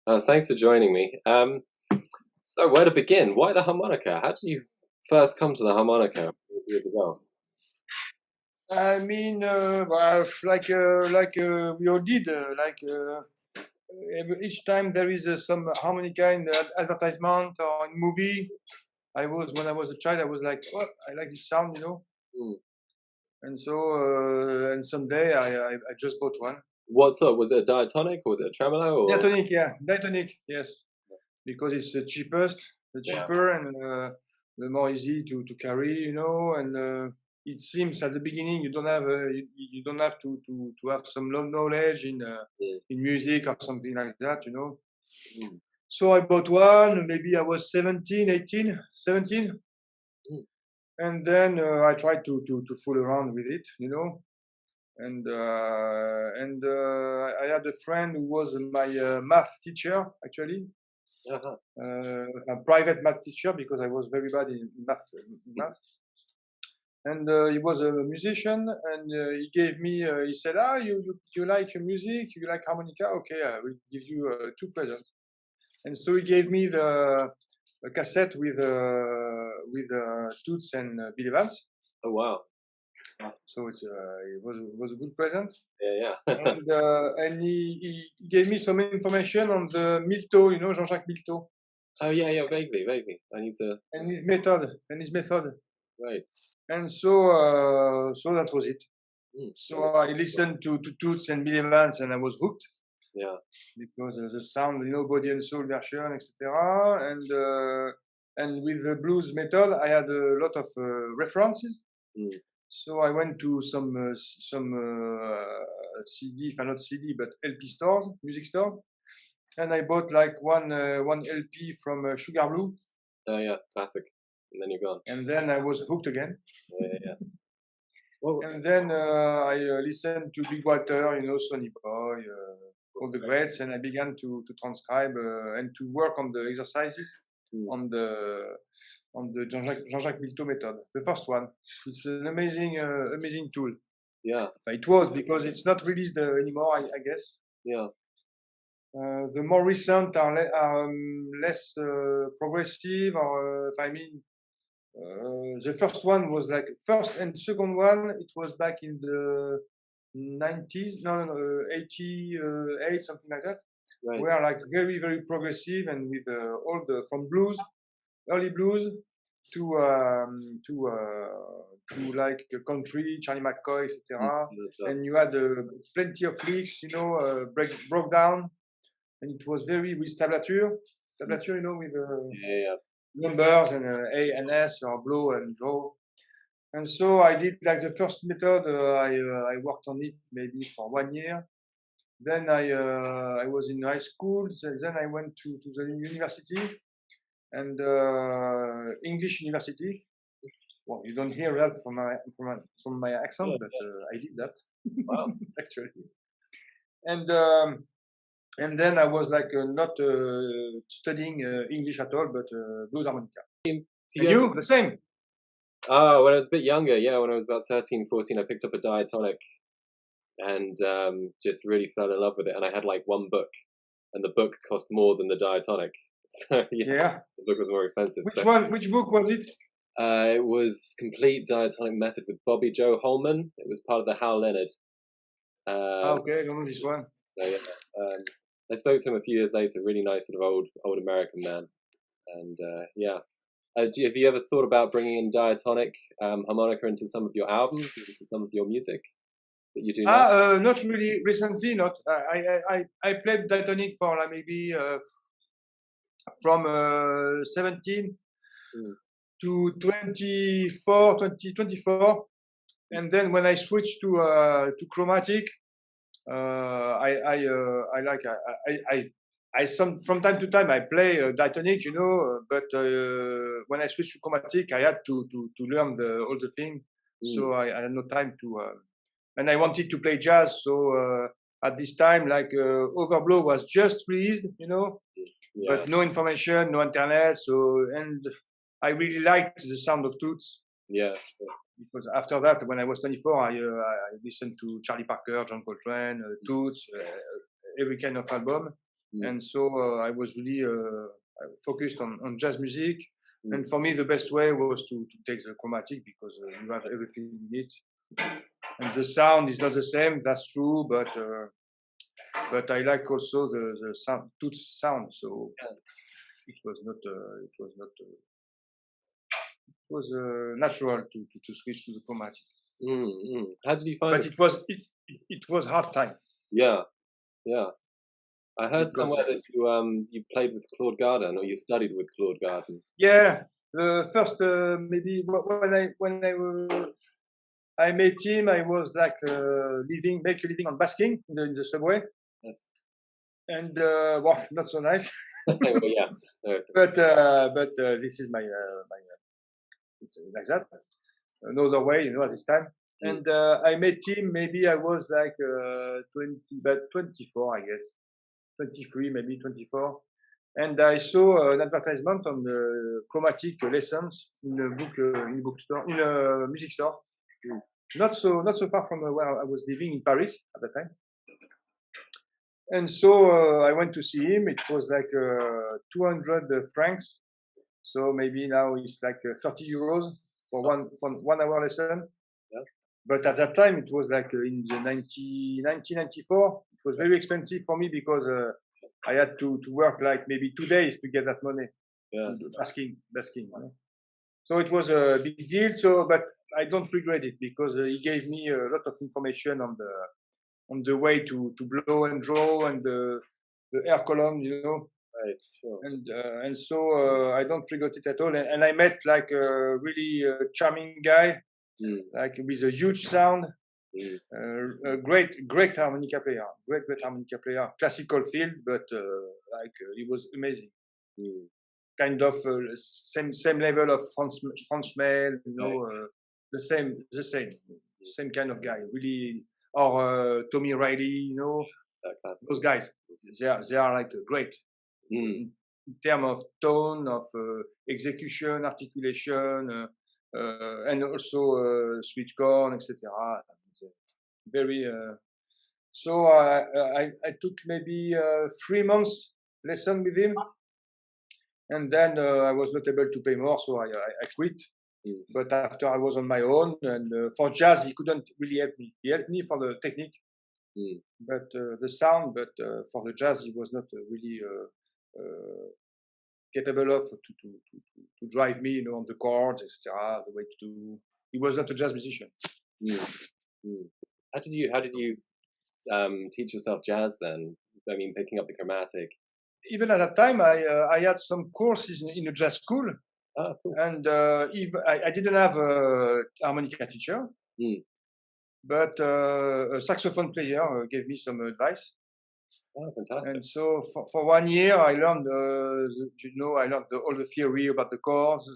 Thanks for joining me. So where to begin? Why the harmonica? How did you first come to the harmonica years ago? I mean, like we all did. Each time there is some harmonica in the advertisement or in movie. When I was a child, I was like, "What? I like this sound, you know." Mm. And so, and someday I just bought one. What sort? Was it a diatonic or was it a tremolo? Or? Diatonic, yeah, Diatonic, yes, because it's the cheapest, the cheaper, and the more easy to carry, you know. And it seems at the beginning you don't have to have some knowledge in music or something like that, you know. Mm. So I bought one. Maybe I was 17, 18, 17, Mm. and then I tried to fool around with it, you know. And I had a friend who was my math teacher, actually, Uh-huh. a private math teacher, because I was very bad in math. And he was a musician, and he gave me. He said, "Ah, you like music? You like harmonica? Okay, I will give you two presents." And so he gave me a cassette with Toots and Bill Evans. Oh wow. So it was a good present. Yeah. And he gave me some information on the Milto, you know, Jean-Jacques Milto, Oh yeah. Vaguely. I need to. and his method. Right. And so that was it. Mm. So I listened to Toots and Bill Evans, and I was hooked Yeah. because the sound, you know, body and soul version, etc. And with the blues method, I had a lot of references. Mm. So I went to some CD, if not CD, but LP stores, music stores, and I bought like one LP from Sugar Blue, Oh yeah. Classic. And then you're gone. and then I was hooked again. Yeah. Well, And then I listened to Big Water, you know, Sonny Boy, all the greats, and I began to transcribe and to work on the exercises on the Jean-Jacques Milteau method, the first one. It's an amazing tool. Yeah. It was, because it's not released anymore, I guess. Yeah. The more recent are less progressive, or the first one was like first and second one. It was back in the 90s, no, 88, something like that. Right. Were like very progressive, and with all the from blues, early blues, to like country, Charlie McCoy, etc. And you had plenty of licks, you know, broke down, and it was very with tablature, you know, with Yeah. numbers and A and S, or blow and draw. And so I did like the first method. I worked on it maybe for 1 year. Then I was in high school. So then I went to the university, and English university. Well, you don't hear that from my accent, but I did that. Wow. Actually. And then I was like not studying English at all, but blues harmonica. And you, the same? Oh, when I was a bit younger, yeah, when I was about 13, 14, I picked up a diatonic and just really fell in love with it. And I had like one book, and the book cost more than the diatonic. So yeah. The book was more expensive. Which book was it? It was Complete Diatonic Method with Bobby Joe Holman. It was part of the Hal Leonard. Okay, I don't know this one. So yeah, I spoke to him a few years later. Really nice sort of old American man, and yeah. Have you ever thought about bringing in diatonic harmonica into some of your albums, into some of your music that you do now? Not really. Recently, not. I played diatonic for like maybe from 17 to 24, and then when I switched to chromatic, from time to time I play diatonic, you know, but when I switched to chromatic, I had to learn all the thing, so I had no time to, and I wanted to play jazz, so at this time, like Overblow was just released, you know, but no information, no internet, so, and I really liked the sound of Toots. Yeah. Because after that, when I was 24, I listened to Charlie Parker, John Coltrane, Toots, every kind of album. and so I was really focused on jazz music. And for me, the best way was to take the chromatic because you have everything in it. And the sound is not the same, that's true, but I like also the sound, tooth sound. So it was not it was natural to switch to the chromatic. How did you find But it was hard time. Yeah. I heard somewhere that you played with Claude Gardin, or you studied with Claude Gardin. Yeah, the first maybe when I met him, I was like make a living on basking in the subway. Yes. And well, not so nice. Well, yeah. But this is my it's like that. Another way, at this time. And I met him. Maybe I was like 20, but 24, I guess, 23, maybe 24. And I saw an advertisement on the chromatic lessons in a bookstore, in a music store. Not so far from where I was living in Paris at the time. And so I went to see him. It was like 200 francs. So maybe now it's like 30 euros for one hour lesson. Yeah. But at that time, it was like in the 1994. It was very expensive for me because I had to work like maybe 2 days to get that money. Yeah. Basking. So it was a big deal. So, but I don't regret it because he gave me a lot of information on the way to blow and draw and the air column, Right, sure. And so I don't regret it at all. And I met like a really charming guy, like with a huge sound, a great harmonica player, great harmonica player, classical field, but he was amazing. Kind of same level of Franchmel, the same kind of guy, really. Or Tommy Riley, those guys, they are like great in terms of tone, of execution, articulation, and also switch chord, etc. Very. So I took maybe 3 months lesson with him, and then I was not able to pay more, so I quit. But after I was on my own, and for jazz, he couldn't really help me. He helped me for the technique, but the sound. But for the jazz, he was not really capable of to drive me, on the chords, etc. The way to do. He was not a jazz musician. How did you teach yourself jazz then? I mean, picking up the chromatic. Even at that time, I had some courses in a jazz school. Oh, cool. And I didn't have a harmonica teacher, but a saxophone player gave me some advice. Oh, fantastic! And so for 1 year, I learned, I learned all the theory about the chords,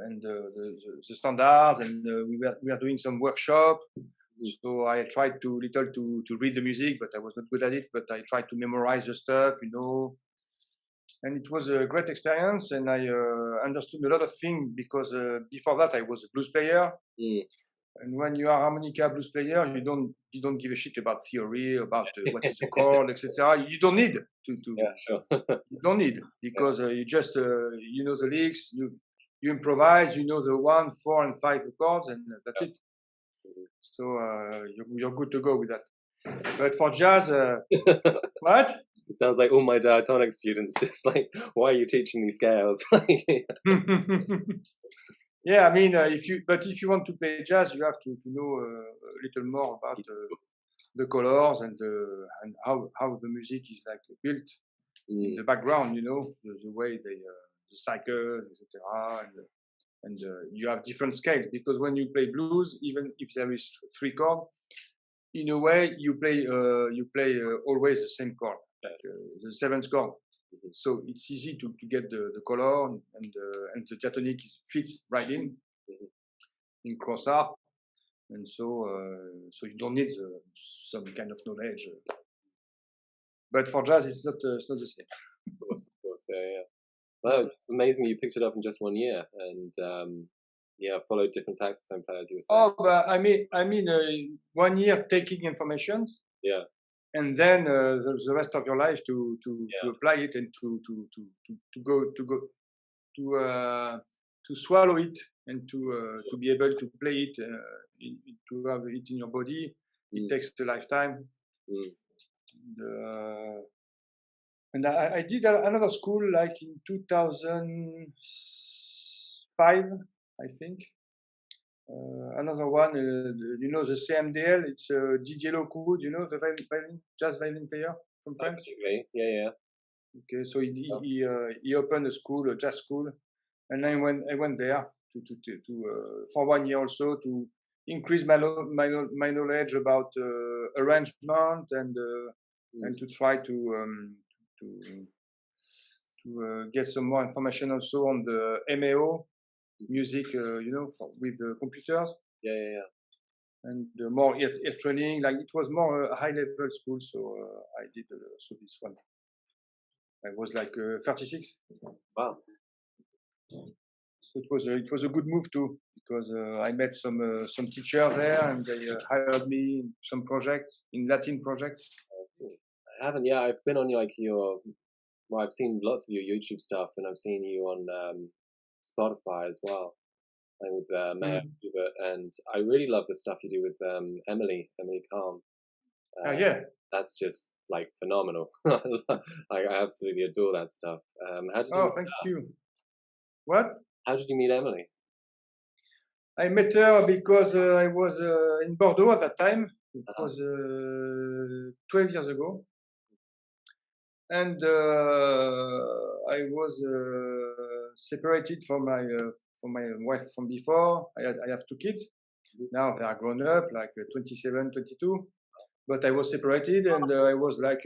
and the standards, and we were doing some workshop. So I tried to read the music, but I was not good at it. But I tried to memorize the stuff, And it was a great experience, and I understood a lot of things because before that I was a blues player. And when you are a harmonica blues player, you don't give a shit about theory, about what is a chord, etc. You don't need to. Yeah, sure. You don't need because you just you know the licks, you improvise, you know the 1, 4, and 5 chords, and that's it. So you're good to go with that. But for jazz, what? It sounds like all my diatonic students just like, why are you teaching these scales? Yeah, I mean, if you want to play jazz, you have to know a little more about the colors and how the music is like built in the background. The way the cycle, etc. And you have different scales because when you play blues, even if there is 3 chords, in a way you play always the same chord, like the 7th chord. So it's easy to get the color and the diatonic fits right in cross harp, and so you don't need some kind of knowledge. But for jazz, it's not the same. Of course, yeah. Well, it's amazing you picked it up in just 1 year, and followed different saxophone players. You were saying. Oh, but I mean, 1 year taking information. Yeah. and then the rest of your life to apply it and to swallow it and to be able to play it, to have it in your body. It takes a lifetime. And I did another school like in 2005, I think. Another one, you know, the CMDL, it's Didier Lockwood, you know, the jazz violin player from France. Basically, yeah. Okay, so he opened a school, a jazz school, and I went there for 1 year also to increase my knowledge about arrangement and to try to get some more information also on the Mayo music, you know, with the computers. Yeah. And more ear training, like it was more a high level school, so I did also this one. I was like 36. Wow. So it was a good move too, because I met some teacher there, and they hired me in some projects, in Latin projects. I haven't. Yeah, I've been on well, I've seen lots of your YouTube stuff, and I've seen you on Spotify as well, and with Mayo Hubert, and I really love the stuff you do with Emily Calm. Yeah, that's just like phenomenal. I absolutely adore that stuff. How did you? Oh, thank you. What? How did you meet Emily? I met her because I was in Bordeaux at that time. It was 12 years ago. And I was separated from my wife from before. I have 2 kids. Now they are grown up, like 27, 22. But I was separated, and I was like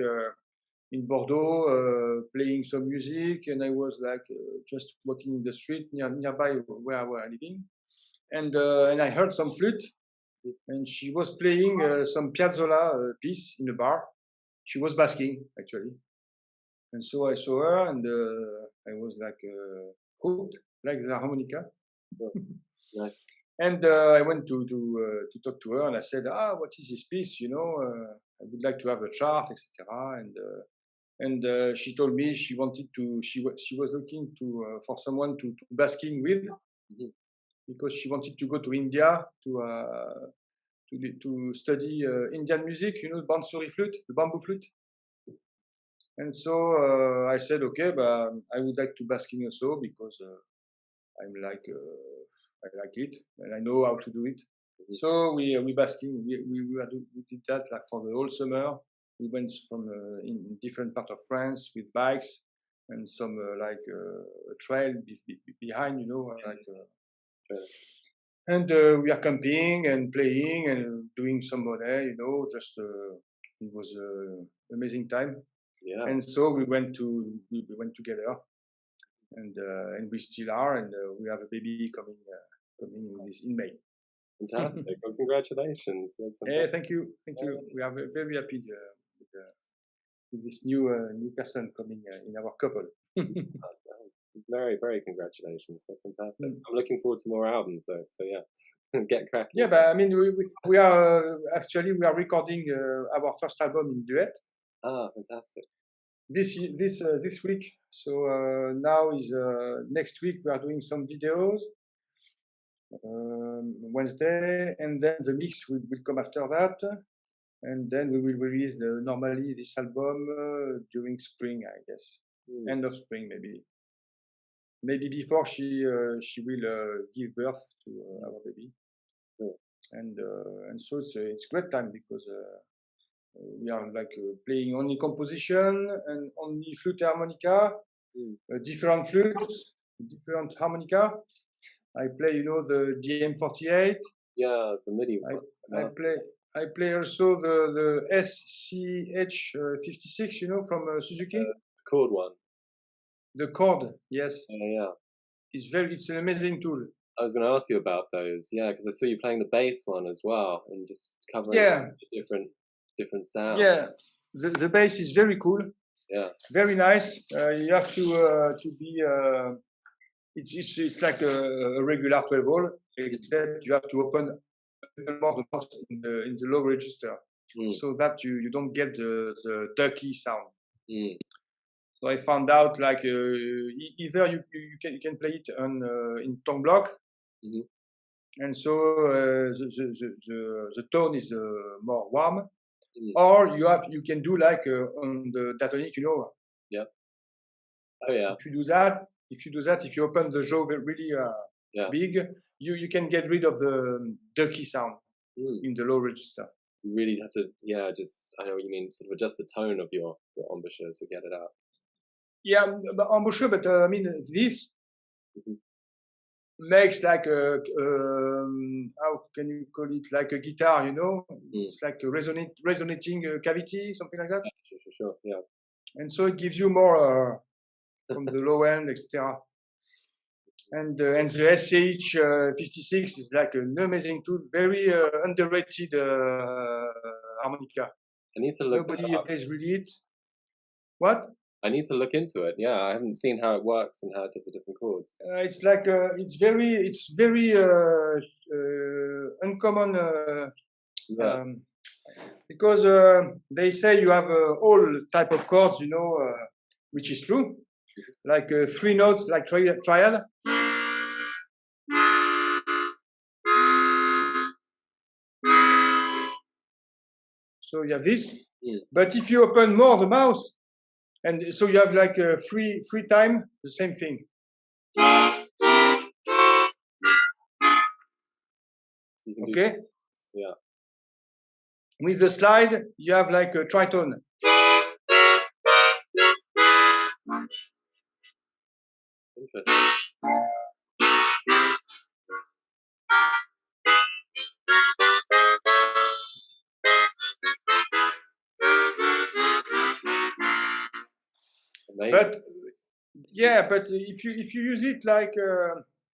in Bordeaux playing some music, and I was like just walking in the street nearby where I was living, and I heard some flute, and she was playing some Piazzolla piece in a bar. She was basking actually, and so I saw her, and I was like hooked, like the harmonica. Nice. And I went to talk to her, and I said, what is this piece? You know, I would like to have a chart, etc. And she told me she wanted to. She was looking for someone to basking with, because she wanted to go to India to study Indian music. You know, bansuri flute, the bamboo flute. And so I said, okay, but I would like to basking also, because I'm like. I like it, and I know how to do it. So we basking. We did that like for the whole summer. We went from in different parts of France with bikes and some like a trail behind, you know, like. And we are camping and playing and doing some money, you know. Just it was an amazing time. Yeah. And so we went together, and we still are, and we have a baby coming in May. Fantastic! Well, congratulations. That's yeah, thank you. We are very happy with this new person coming in our couple. Very, very congratulations. That's fantastic. I'm looking forward to more albums though. So yeah, get cracking. Yeah, but I mean, we are actually recording our first album in duet. Ah, fantastic. This week. So now is next week we are doing some videos. Wednesday, and then the mix will come after that, and then we will release normally this album during spring, I guess, end of spring maybe before she will give birth to our baby, and so it's great time, because we are like playing only composition and only flute harmonica, different flutes, different harmonica. I play, you know, the DM48. Yeah, the MIDI. I play also the SCH56, you know, from Suzuki. The chord one. The chord, yes. Yeah. It's an amazing tool. I was going to ask you about those, yeah, because I saw you playing the bass one as well, and just covering different sounds. Yeah, the bass is very cool. Yeah. Very nice. You have to be. It's like a regular 12 volt, except you have to open more the mouth in the low register. so that you don't get the ducky sound. Mm. So I found out like either you can play it on in tone block, Mm-hmm. and so the tone is more warm, Mm. or you can do like on the Diatonic, you know. Yeah. Oh yeah. If you do that, if you open the jaw really Yeah. big, you can get rid of the ducky sound in the low register. You really have to, yeah, just, I know what you mean, sort of adjust the tone of your embouchure to get it out. Yeah, but embouchure, but I mean this makes like a how can you call it, like a guitar, you know? It's like a resonating cavity, something like that. Sure, yeah. And so it gives you more from the low end, etc. And the SH 56 is like an amazing tool, very underrated harmonica. I need to look. Nobody plays really it. What? I need to look into it. Yeah, I haven't seen how it works and how it does the different chords. It's like it's very uncommon because they say you have all type of chords, you know, which is true. Like 3 notes, like triad. So you have this, but if you open more the mouth, and so you have like free time, the same thing. So you can okay. Yeah. With the slide, you have like a tritone. Interesting. Amazing. But yeah, but if you use it like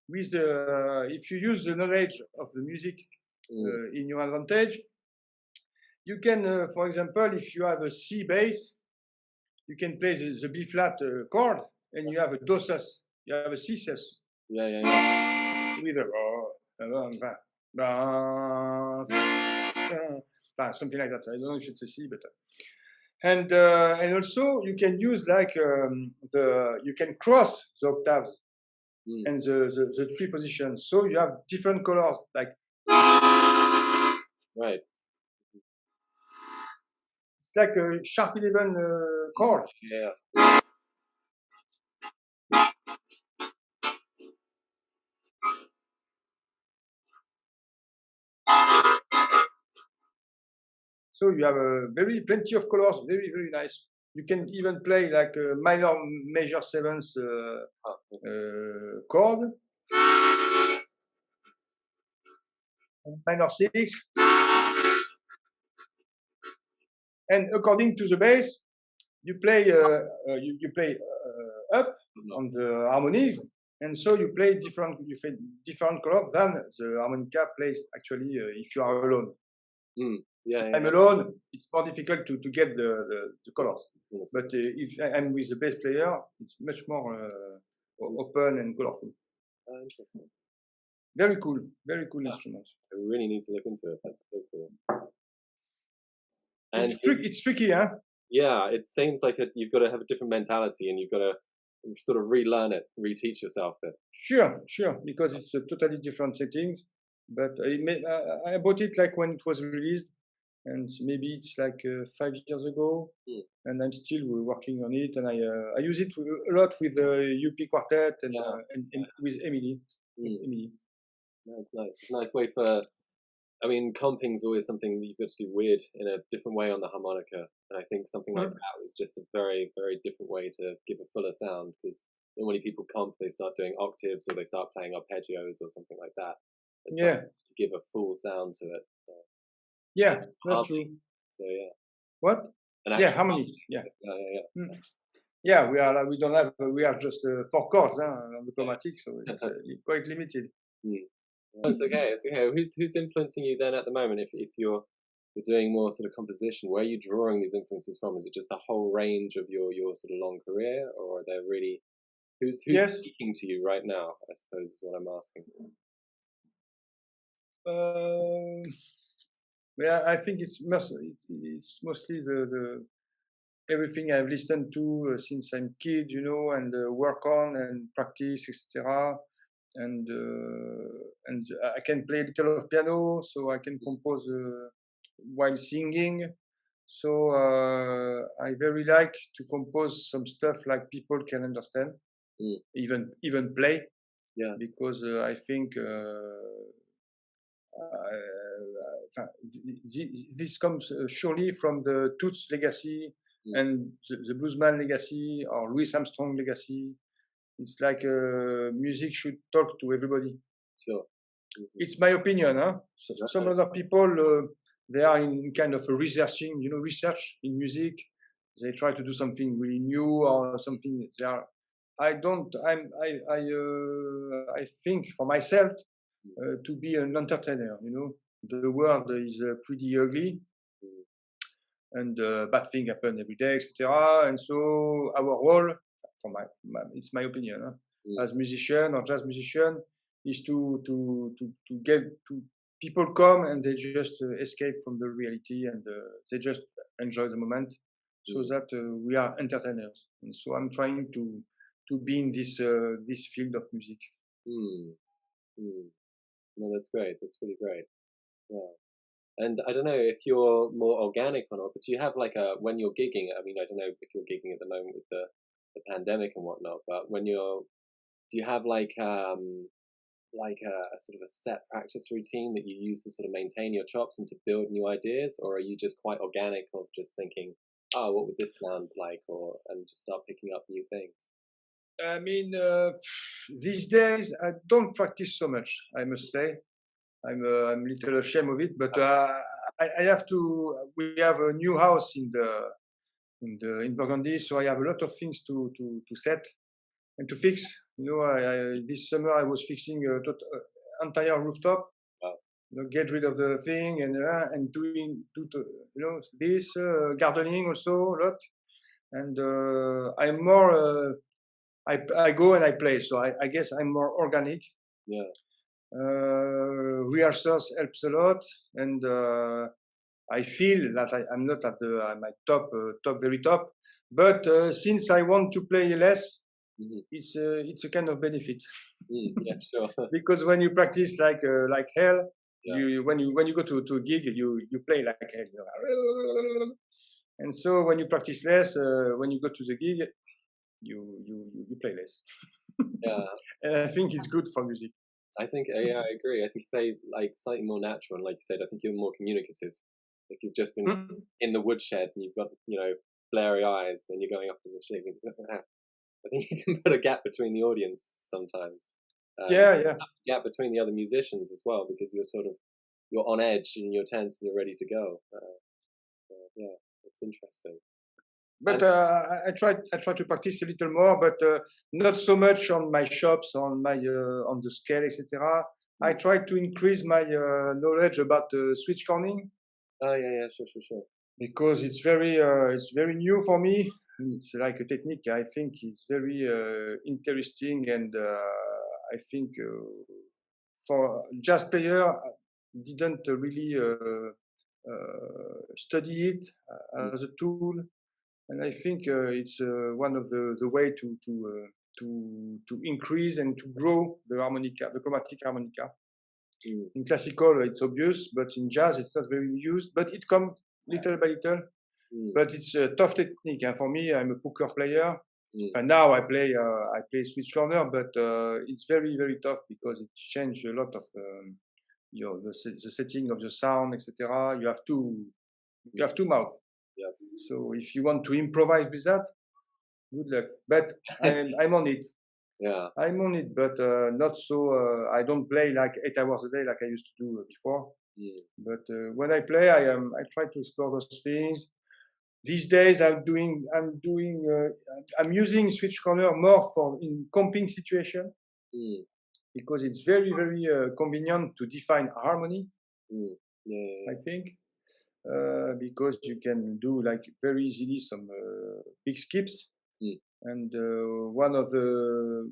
with if you use the knowledge of the music in your advantage, you can, for example, if you have a C bass, you can play the B flat chord, and you have a do sus, you have a C sus. Yeah. With a something like that. I don't know if it's a C, but and also you can use like you can cross the octaves and the 3 positions, so you have different colors like. Right. It's like a sharp 11 chord. Yeah. So you have plenty of colors, very nice. You can even play like a minor major 7th chord, minor 6, and according to the bass, you play up on the harmonies, and so you play different colors than the harmonica plays actually if you are alone. Yeah. I'm alone, it's more difficult to get the colors. But if I'm with the bass player, it's much more open and colorful. Interesting. Very cool instrument. I really need to look into it. That's so cool. And it's tricky, huh? Yeah, it seems like you've got to have a different mentality, and you've got to sort of relearn it, reteach yourself it. Sure, because it's a totally different settings. But I bought it like when it was released, and maybe it's like 5 years ago, and I'm still working on it. And I use it a lot with the Youpi quartet and with Emily. No, it's nice. It's a nice way for. I mean, comping's always something that you've got to do weird in a different way on the harmonica, and I think something like that was just a very, very different way to give a fuller sound. Because normally people comp, they start doing octaves or they start playing arpeggios or something like that. It's to give a full sound to it. Yeah, that's true. So yeah. What? Harmony. Yeah. Yeah, we don't have. We have just 4 chords on the chromatic, so it's quite limited. It's okay. It's okay. Who's influencing you then at the moment? If you're doing more sort of composition, where are you drawing these influences from? Is it just the whole range of your sort of long career, or are there really who's speaking to you right now? I suppose is what I'm asking. Yeah, I think it's mostly the everything I've listened to since I'm kid, you know, and work on and practice, etc. And I can play a little of piano, so I can compose while singing. So I very like to compose some stuff like people can understand, even play. Yeah. Because I think this comes surely from the Toots legacy and the bluesman legacy or Louis Armstrong legacy. It's like music should talk to everybody. Sure. It's my opinion. Huh? So, some other people they are in kind of a research in music. They try to do something really new or something. They are. I don't. I think for myself to be an entertainer. You know, the world is pretty ugly, and bad things happen every day, etc. And so our role, for it's my opinion, as musician or jazz musician, is to get to people come and they just escape from the reality and they just enjoy the moment, so that we are entertainers. And so I'm trying to be in this field of music. No, that's great. That's really great. Yeah. And I don't know if you're more organic or not, but do you have like when you're gigging? I mean, I don't know if you're gigging at the moment with the pandemic and whatnot, but do you have like a sort of a set practice routine that you use to sort of maintain your chops and to build new ideas, or are you just quite organic of just thinking, oh, what would this sound like, and just start picking up new things? I mean, these days I don't practice so much, I must say. I'm a little ashamed of it, but I have to. We have a new house in Burgundy, so I have a lot of things to set and to fix. You know, this summer I was fixing entire rooftop. Wow. You know, get rid of the thing and this gardening also a lot. And I'm more. I go and I play, so I guess I'm more organic. Yeah. Rehearsals helps a lot, and I feel that I'm not at my top, very top. But since I want to play less, it's a kind of benefit. Yeah, sure. Because when you practice like hell, yeah. when you go to a gig, you play like hell. You know? And so when you practice less, when you go to the gig, you play less. Yeah. And I think it's good for music. I think, yeah, I agree. I think you play like slightly more natural, and like you said, I think you're more communicative. If you've just been in the woodshed and you've got, blurry eyes, then you're going up to the shig. I think you can put a gap between the audience sometimes. Yeah. A gap between the other musicians as well, because you're on edge and you're tense and you're ready to go. Yeah, it's interesting. But I try to practice a little more, but not so much on my chops, on the scale, etc. I try to increase my knowledge about switch corning. Oh yeah, sure. Because it's very new for me. It's like a technique. I think it's very interesting, and I think for jazz player didn't really study it as a tool. And I think it's one of the way to increase and to grow the harmonica, the chromatic harmonica. In classical, it's obvious, but in jazz, it's not very used. But it comes little by little. But it's a tough technique. And for me, I'm a poker player. And now I play switch corner, but it's very, very tough because it changes a lot of the setting of the sound, etc. You have two mouths. Yeah. So if you want to improvise with that, good luck. But I'm on it. Yeah. I'm on it, but not so. I don't play like 8 hours a day like I used to do before. But when I play, I try to explore those things. These days, I'm using switch corner more for in comping situation because it's very, very convenient to define harmony. I think. Because you can do like very easily some big skips, and one of the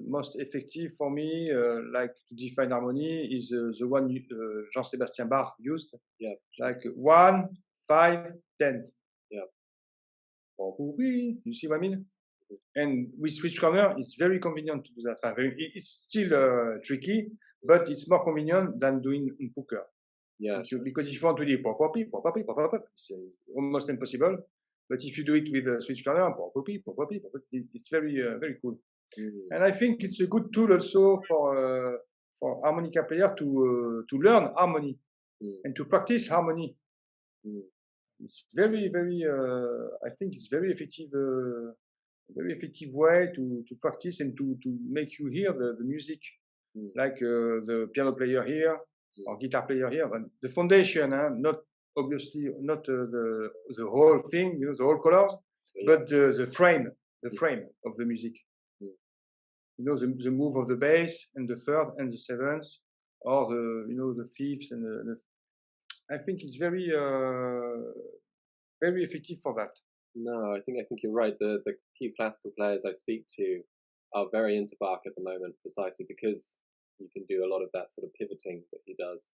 most effective for me, like to define harmony, is the one Jean-Sébastien Bach used. Yeah. Like 1, 5, 10. Yeah. You see what I mean? And with switch corner, it's very convenient to do that. It's still tricky, but it's more convenient than doing in poker. Yeah. Because if you want to do it's almost impossible. But if you do it with a switch corner, it's very very cool. And I think it's a good tool also for harmonica player to learn harmony and to practice harmony. It's very very I think it's very effective way to practice and to make you hear the music, like the piano player here or guitar player here. And the foundation, not obviously not the whole thing, you know, the whole colors, but the frame of the music. You know, the move of the bass and the third and the seventh, or the fifth and I think it's very very effective for that. No, I think you're right. The few classical players I speak to are very into Bach at the moment, precisely because you can do a lot of that sort of pivoting that he does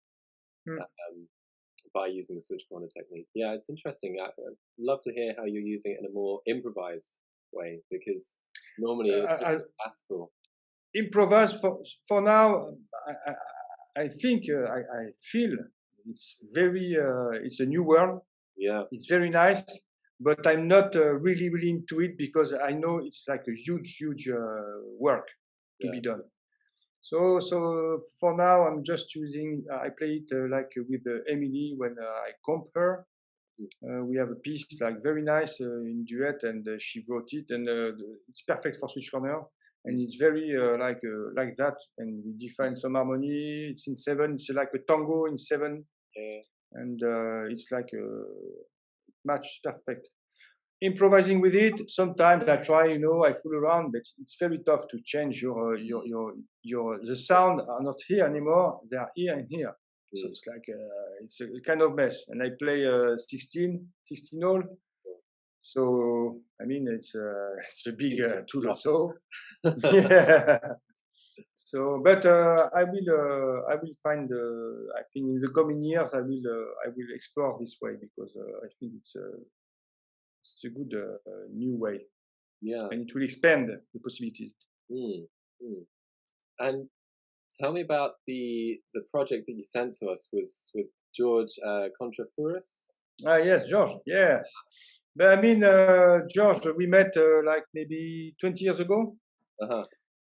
by using the switch corner technique. Yeah, it's interesting. I'd love to hear how you're using it in a more improvised way, because normally it's classical. Improvise for now. I think I feel it's very it's a new world. Yeah, it's very nice, but I'm not really into it because I know it's like a huge work to be done. So for now I'm just using. I play it like with Emily when I comp her. We have a piece like very nice in duet, and she wrote it, and it's perfect for switch corner. And it's very like that, and we define some harmony. It's in 7. It's like a tango in 7, and it's like match perfect. Improvising with it, sometimes I try, I fool around, but it's very tough to change your the sound are not here anymore; they are here and here. So it's like it's a kind of mess. And I play 16 hole. So I mean, it's a big tool also. Yeah. So, but I will find. I think in the coming years, I will explore this way, because I think it's a good new way. Yeah, and it will expand the possibilities. And tell me about the project that you sent to us was with George Contrafuris. Yes, George. Yeah. But I mean, George, we met like maybe 20 years ago.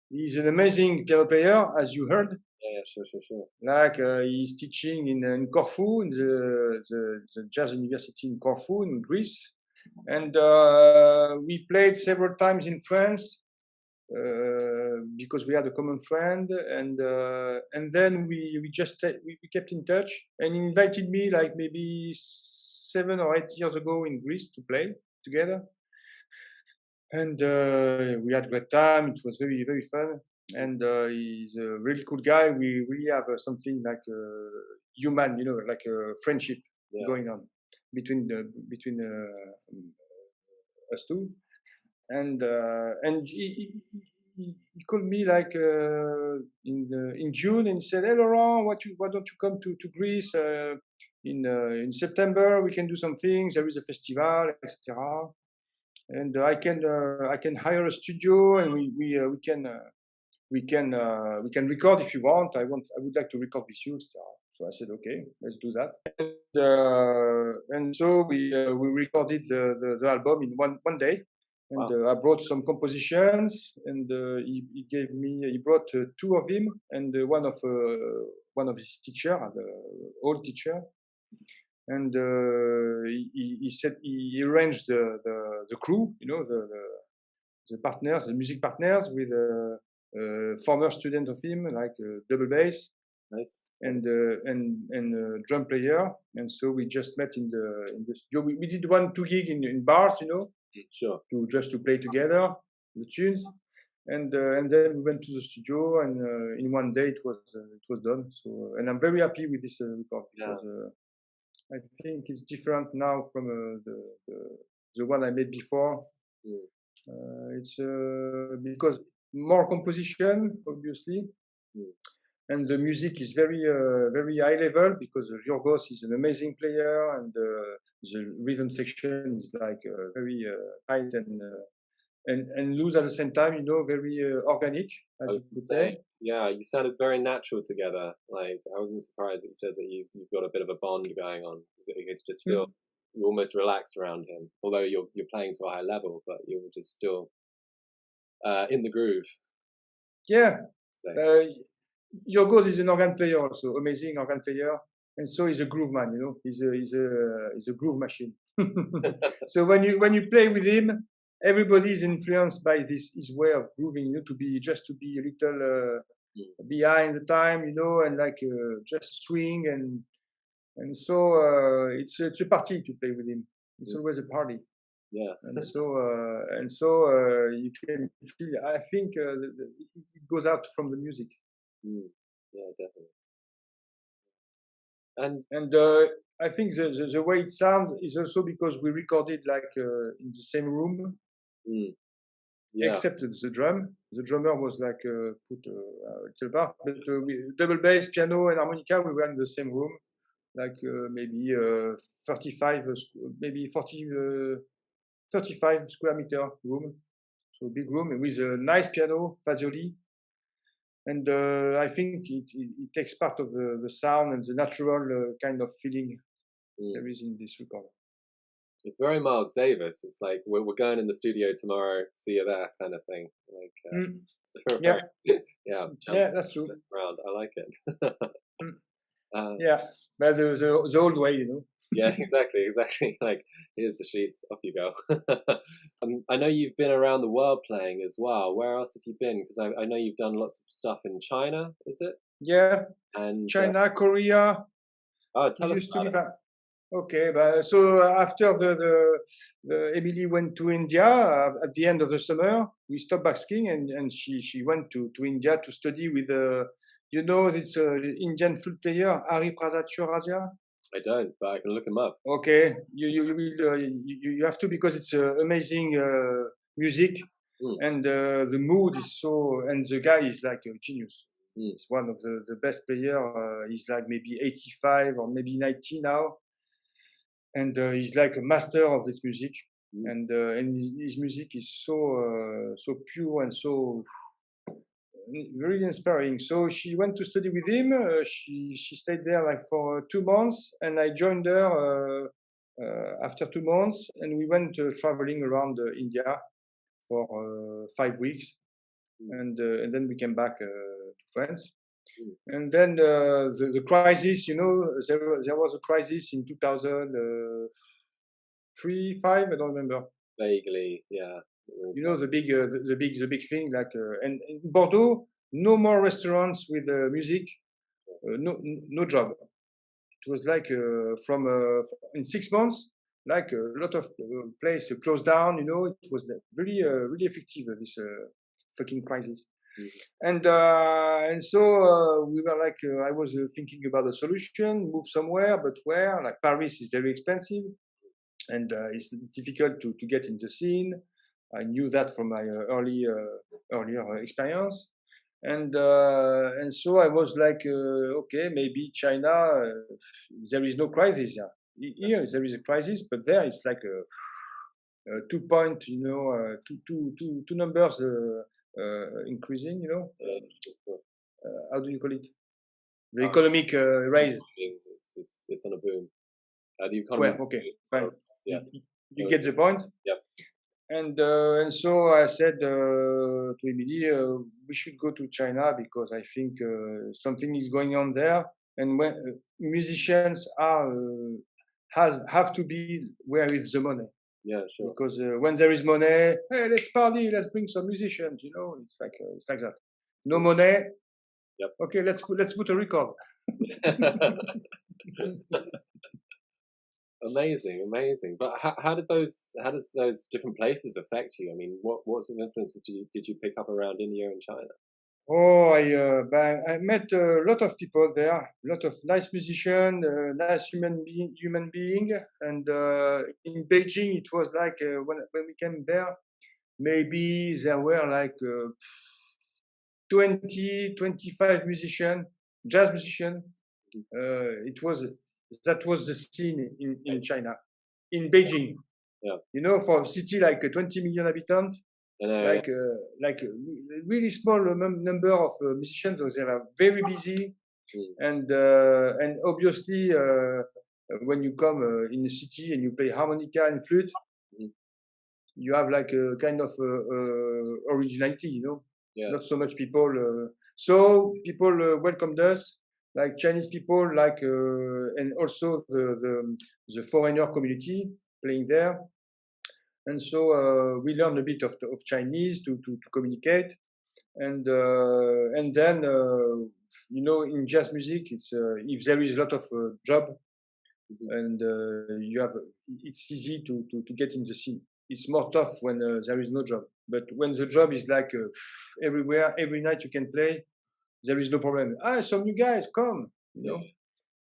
He's an amazing piano player, as you heard. Yeah, sure. Like he's teaching in Corfu, in the Jazz University in Corfu, in Greece. And we played several times in France because we had a common friend. And then we kept in touch, and he invited me like maybe 7 or 8 years ago in Greece to play together. And we had a great time. It was very, very fun. And he's a really cool guy. We really have something like human, like a friendship going on between us two. And he called me like in June and said, "Hey Laurent, why don't you come to Greece in September? We can do some things. There is a festival, etc. And I can hire a studio, and we can record if you want. I would like to record with you, etc." So I said, "Okay, let's do that." And so we recorded the album in one day. And I brought some compositions, and he brought 2 of them, and one of his teacher, the old teacher. And he said he arranged the crew, the partners, the music partners, with a former student of him, like double bass, nice, and drum player. And so we just met in the studio. We did 1-2 gigs in bars, sure, to play together the tunes. And then we went to the studio, and in one day it was done. So, and I'm very happy with this record, because I think it's different now from the one I made before. It's because more composition, obviously. Mm. And the music is very high level because Yorgos is an amazing player, and the rhythm section is like very tight and loose at the same time. You know, very organic, as you could say. Yeah, you sounded very natural together. Like I wasn't surprised that you said that you've got a bit of a bond going on. You could just feel you're almost relaxed around him, although you're playing to a high level, but you're just still in the groove. Yeah. So. Yorgos is an organ player also, amazing organ player, and so he's a groove man. You know, he's a groove machine. So when you play with him, everybody is influenced by his way of grooving. You know, to be a little behind the time. You know, and like just swing and so it's a party to play with him. It's always a party. Yeah. And so you can feel. I think it goes out from the music. Yeah, definitely. And I think the way it sounds is also because we recorded like in the same room, except the drum. The drummer was like put a little part, but double bass, piano, and harmonica, we were in the same room, like maybe 35, maybe 40, 35 square meter room. So big room with a nice piano, Fagioli. And I think it takes part of the sound and the natural kind of feeling there is in this record. It's very Miles Davis. It's like we're going in the studio tomorrow. See you there, kind of thing. Like yeah, that's true. Around. I like it. Yeah, but the old way, you know. Yeah, exactly. Like, here's the sheets, off you go. I know you've been around the world playing as well. Where else have you been? Because I know you've done lots of stuff in China, is it? Yeah, and China, Korea. Oh, tell us about it. Okay, but so after the Emily went to India at the end of the summer, we stopped basking, and she went to India to study with you know this Indian flute player Hari Prasad. I don't, but I can look him up. Okay, you have to, because it's amazing music, and the mood is so, and the guy is like a genius. He's one of the best player. He's like maybe 85 or maybe 90 now, and he's like a master of this music. And his music is so pure and so very inspiring. So she went to study with him. She stayed there like for 2 months, and I joined her after 2 months, and we went traveling around India for 5 weeks, and then we came back to France. And then the crisis, you know, there was a crisis in 2003, 5, I don't remember. Vaguely, yeah. You know, the big thing, like and in Bordeaux, no more restaurants with music, no job. It was like from in 6 months, like a lot of place closed down. You know, it was really really effective, this fucking crisis. And so we were like, I was thinking about a solution, move somewhere, but where? Like Paris is very expensive, and it's difficult to get in the scene. I knew that from my earlier experience, and so I was like, okay, maybe China. There is no crisis here. There is a crisis, but there it's like a 2 point, you know, two numbers increasing. You know, how do you call it? The economic rise. It's on a boom. The economy. Well, okay, fine. Yeah. You get the point. Yep. And so I said to Emily, we should go to China because I think something is going on there. And when musicians have to be where is the money. Yeah, sure. Because when there is money, hey, let's party, let's bring some musicians. You know, it's like that. No money. Yep. Okay, let's put a record. Amazing. But how did those different places affect you? I mean, what sort of influences did you pick up around India and China? Oh, I met a lot of people there, a lot of nice musicians, nice human being, and in Beijing it was like when we came there, maybe there were like 20, 25 musicians, jazz musicians. That was the scene in China, in Beijing. Yeah. You know, for a city like 20 million inhabitants, like a really small number of musicians, so they are very busy. And obviously, when you come in a city and you play harmonica and flute, you have like a kind of originality, you know. Not so much people. So people welcomed us, like Chinese people, like and also the foreigner community playing there. And so we learned a bit of Chinese to communicate, and then you know, in jazz music, it's if there is a lot of job, and you have, it's easy to get in the scene. It's more tough when there is no job. But when the job is like everywhere, every night you can play, there is no problem. Ah, some new guys come, you know.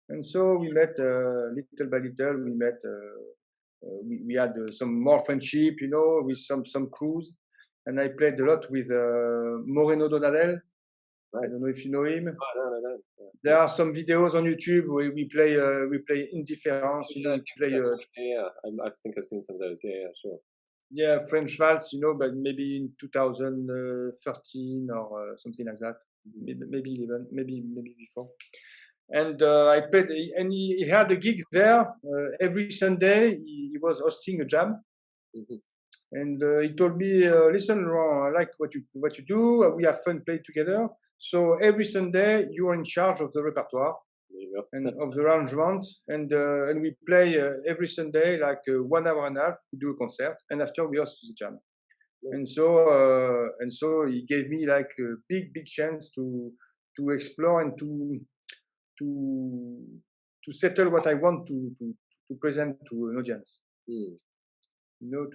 And so we met little by little. We met. We had some more friendship, you know, with some crews. And I played a lot with Moreno Donadel. I don't know if you know him. No. There are some videos on YouTube where we play Indifference. You know, we play. I think I've seen some of those. Yeah, sure. Yeah, French Waltz, you know, but maybe in 2013 or something like that. Maybe 11, maybe before. And I played, and he had a gig there every Sunday. He was hosting a jam. And he told me, listen, Laurent, I like what you do. We have fun playing together. So every Sunday you are in charge of the repertoire and of the arrangement, and we play every Sunday like 1 hour and a half. We do a concert, and after we host the jam. And so he gave me like a big chance to explore and to settle what I want to present to an audience. You know,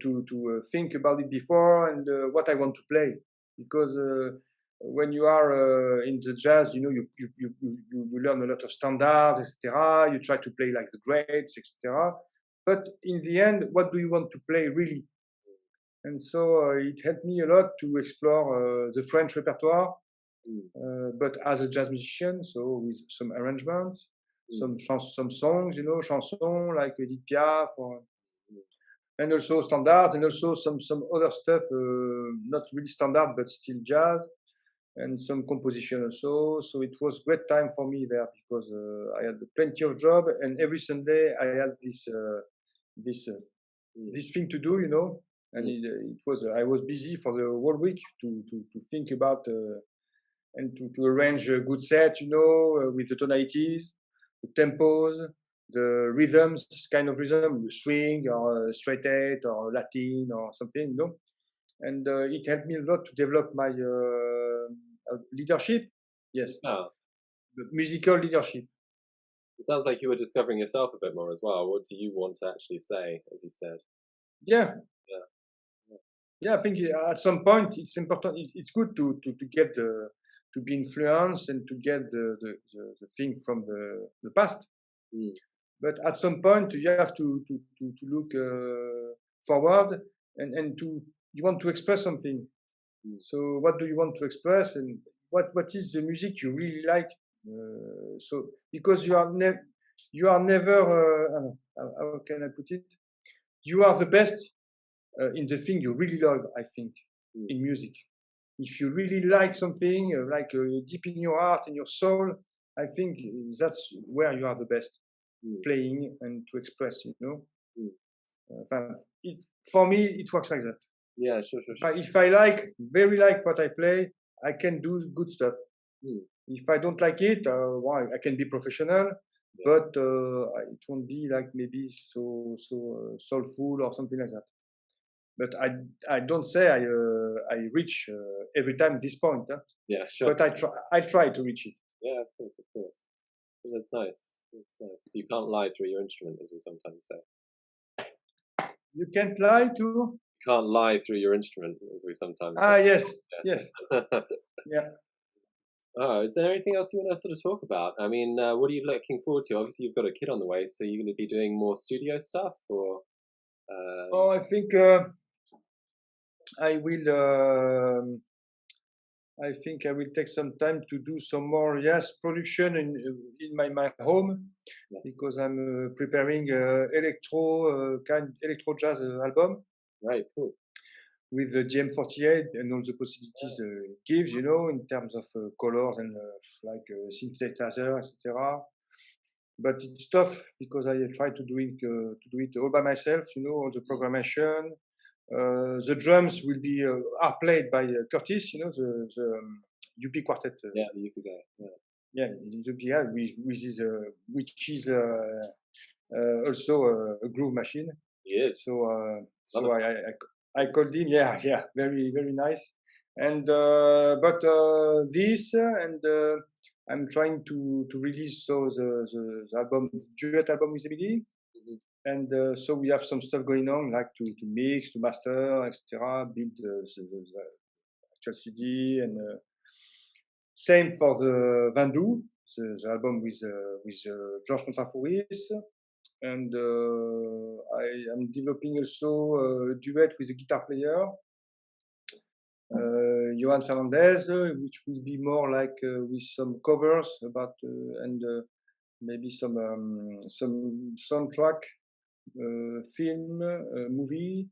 to think about it before, and what I want to play, because when you are in the jazz, you know, you learn a lot of standards, etc. You try to play like the greats, etc. But in the end, what do you want to play really? And so it helped me a lot to explore the French repertoire, but as a jazz musician, so with some arrangements, some songs, you know, chansons like Edith Piaf, and also standards, and also some other stuff, not really standard, but still jazz, and some composition also. So it was great time for me there, because I had plenty of job, and every Sunday I had this thing to do, you know. And it was I was busy for the whole week to think about and to arrange a good set, you know, with the tonalities, the tempos, the rhythms, kind of rhythm, swing or straight eight or Latin or something, you know. And it helped me a lot to develop my leadership. Yes, the musical leadership. It sounds like you were discovering yourself a bit more as well. What do you want to actually say, as you said? Yeah, I think at some point it's important. It's good to get to be influenced and to get the thing from the past. But at some point you have to look forward, and you want to express something. So what do you want to express, and what is the music you really like? So because you are never how can I put it? You are the best in the thing you really love, I think, in music. If you really like something, like deep in your heart, in your soul, I think that's where you are the best, playing and to express, you know. For me, it works like that. Yeah, sure. If I very like what I play, I can do good stuff. If I don't like it, well, I can be professional, but it won't be like maybe so soulful or something like that. But I don't say I reach every time this point. Huh? Yeah, sure. But I try to reach it. Yeah, of course. Well, that's nice. That's nice. You can't lie through your instrument, as we sometimes say. You can't lie to? You can't lie through your instrument, as we sometimes say. Yes. Yeah. Oh, is there anything else you want to sort of talk about? I mean, what are you looking forward to? Obviously, you've got a kid on the way, so you're going to be doing more studio stuff, or? I think I will. I think I will take some time to do some more, yes, production in my home, Yeah. because I'm preparing electro jazz album Right, cool. with the GM48 and all the possibilities it gives, you know, in terms of colors and like synthesizer, etc. But it's tough because I try to do it all by myself, you know, all the programmation. The drums will be are played by Curtis, you know, the Youpi quartet. Yeah, the Youpi guy. Yeah. Yeah, the Youpi guy, which is also a groove machine. Yes. So I called him. Yeah, yeah, very very nice. And but this and I'm trying to release the album, duet album with Emily. Mhm. And so we have some stuff going on, like to mix, to master, etc. Build the actual CD, and same for the Vendu, the album with Georges Contrafouris. And I am developing also a duet with a guitar player, Johan Fernandez, which will be more like with some covers about and maybe some soundtrack, film, movie,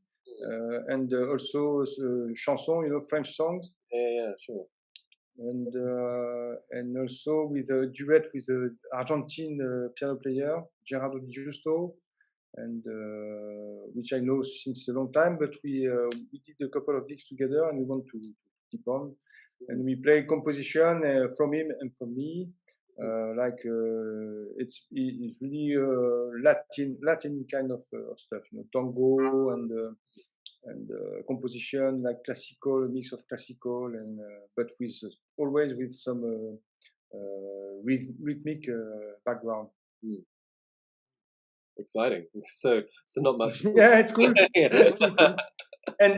and also chansons, you know, French songs. Yeah, sure. And also with a duet with the Argentine piano player Gerardo Di Giusto, and which I know since a long time, but we did a couple of gigs together, and we want to keep on. And we play composition from him and from me, like it's really Latin kind of stuff, you know, tango and composition like classical, a mix of classical and but with always with some rhythmic background. Mm. Exciting. So not much. Yeah, it's cool. Yeah. It's cool. And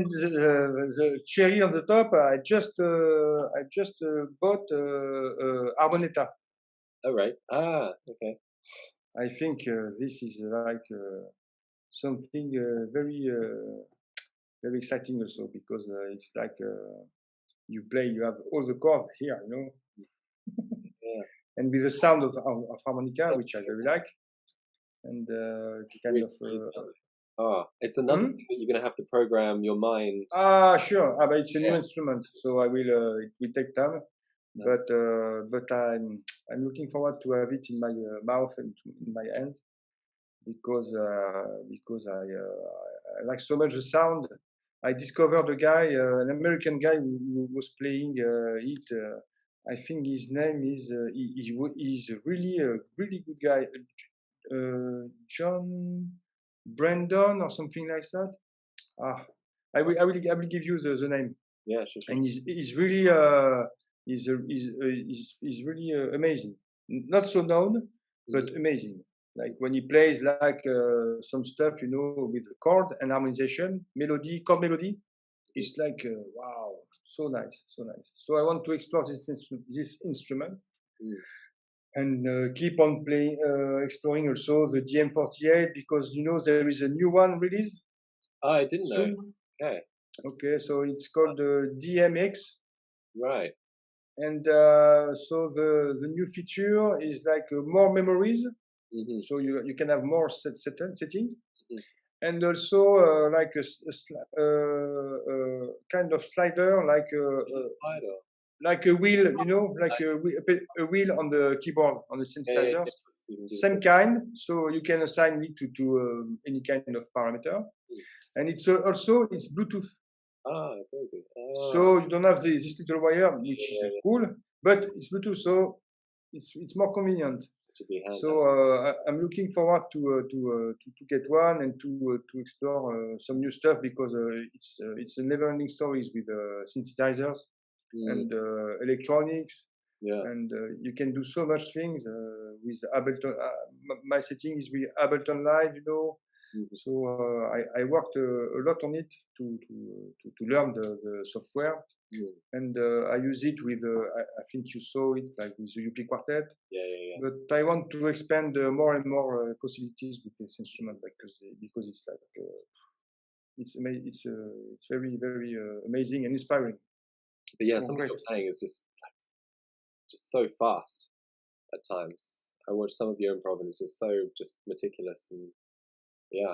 the cherry on the top, I just bought Harmonica. Oh, right. Ah, okay. I think this is like something very exciting also, because it's like you have all the chords here, you know. Yeah. And with the sound of harmonica, which I very like, and kind of. It's another thing that you're going to have to program your mind. Sure. But it's a new instrument, so I will. It will take time, but I'm looking forward to have it in my mouth and in my hands, because I like so much the sound. I discovered a guy, an American guy who was playing it. I think his name is he's really a really good guy, John Brandon or something like that. I will give you the name. Yeah, sure. And he's really he's really amazing. Not so known, but amazing. Like when he plays like some stuff, you know, with chord and harmonization, melody, chord melody, it's like wow, so nice, so nice. So I want to explore this instrument. And keep on playing, exploring also the DM48, because you know there is a new one released. Oh, I didn't know. Soon. Okay. Okay, so it's called DMX. Right. And so the new feature is like more memories. So you can have more settings. And also like a kind of slider, like a wheel, you know, like a wheel on the keyboard on the synthesizers. Same kind, so you can assign it to any kind of parameter. And it's also it's Bluetooth. Crazy. So you don't have this little wire, which is cool, but it's Bluetooth, so it's more convenient. So I'm looking forward to get one and to explore some new stuff, because it's a never-ending stories with synthesizers and electronics. Yeah. And you can do so much things with Ableton. My setting is with Ableton Live, you know. So I worked a lot on it to learn the software, and I use it with I think you saw it like with the Youpi quartet. Yeah. But I want to expand more and more possibilities with this instrument, because it's like it's very very amazing and inspiring. But yeah, Oh, some of great. your playing is just so fast at times. I watch some of your improv and it's just so just meticulous and yeah,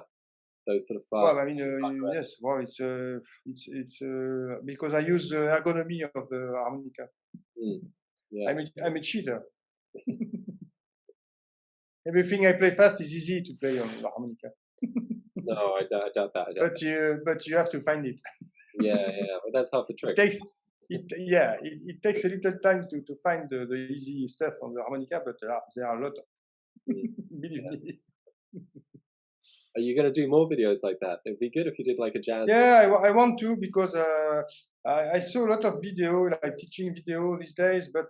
those sort of Well, fast. I mean, yes. Well, it's because I use the ergonomy of the harmonica. Yeah. I'm a cheater. Everything I play fast is easy to play on the harmonica. No, I doubt that. But you have to find it. Yeah, but that's half the trick. It takes a little time to find the easy stuff on the harmonica, but there are a lot of, believe me. Are you going to do more videos like that? It'd be good if you did like a jazz. Yeah, I want to because I saw a lot of video, like teaching video these days, but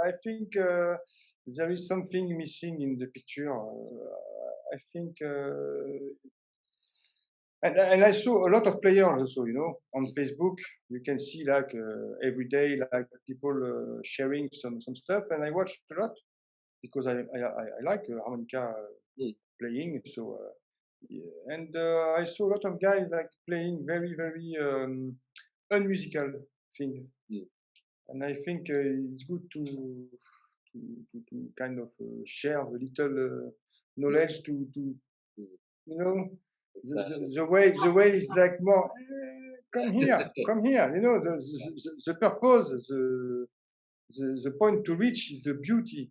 I think there is something missing in the picture. I think, and I saw a lot of players also, on Facebook. You can see like every day, like people sharing some stuff, and I watched a lot because I like harmonica playing. So. Yeah. And I saw a lot of guys like playing very, very unmusical thing, and I think it's good to kind of share a little knowledge to the way is like more come here, come here. The purpose, the point to reach is the beauty.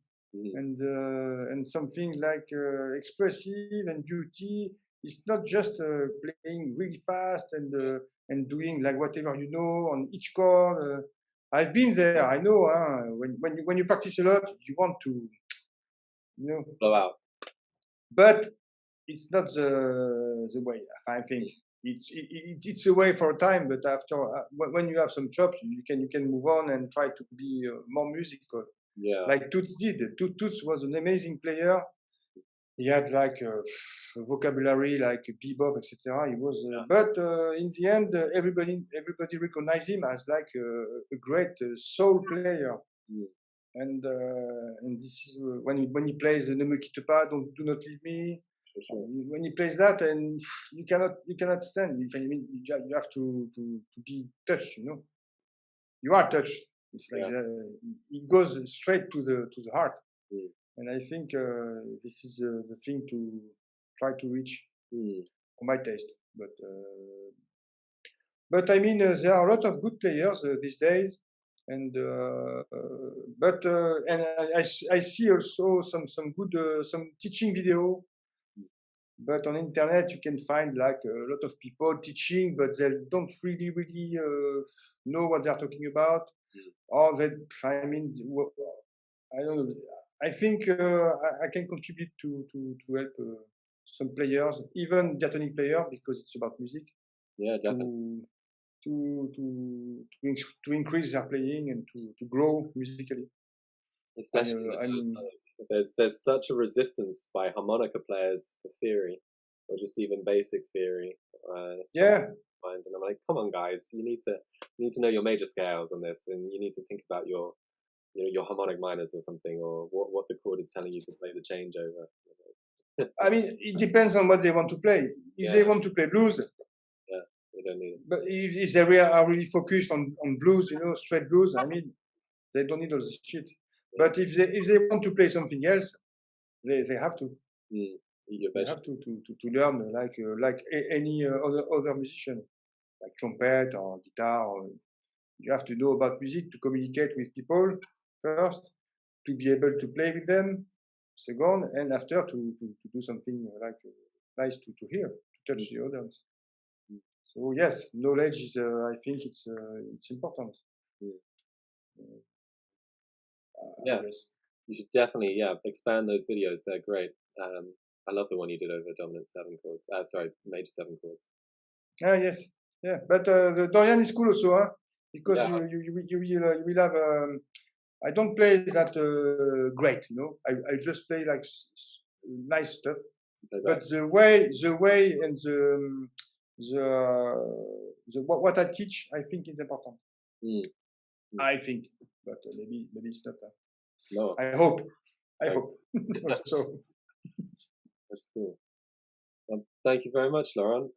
And something like expressive and beauty. It's not just playing really fast and doing like whatever on each chord. I've been there. I know. When you practice a lot, you want to blow out. But it's not the way. I think it's a way for a time. But after when you have some chops, you can move on and try to be more musical. Yeah. Like Toots did. Toots was an amazing player. He had like a vocabulary like bebop, etc. He was, but in the end, everybody recognized him as like a great soul player. And this is when he plays the Ne me quitte pas, do not leave me. Sure. When he plays that, and you cannot stand. I mean, you have to be touched. You are touched. It's like it goes straight to the heart. And I think this is the thing to try to reach for my taste. But I mean, there are a lot of good players these days, and I see also some good some teaching video. But on internet, you can find like a lot of people teaching, but they don't really know what they're talking about, or that I mean, I don't know. I think I can contribute to help some players, even Diatonic player, because it's about music. Yeah, definitely. To increase their playing and to grow musically. Especially there's such a resistance by harmonica players for theory, or just even basic theory. And I'm like, come on, guys, you need to know your major scales on this, and you need to think about your harmonic minors or something, or what the chord is telling you to play the changeover. I mean, it depends on what they want to play. If they want to play blues, they don't need it. But if they are really focused on blues, straight blues, I mean, they don't need all this shit. But if they want to play something else, they have to. They have to learn like any other musician, like trumpet or guitar. You have to know about music to communicate with people first, to be able to play with them second, and after to do something like nice to hear, to touch the audience. So yes, knowledge is. I think it's important. You should definitely expand those videos. They're great. I love the one you did over dominant 7 chords. Major 7 chords. Yes, yeah. But the Dorian is cool also, because you will have. I don't play that great, I just play like nice stuff. But the way and the what I teach, I think is important. I think, but maybe it's not. No. I hope. So. That's cool. Thank you very much, Laurent.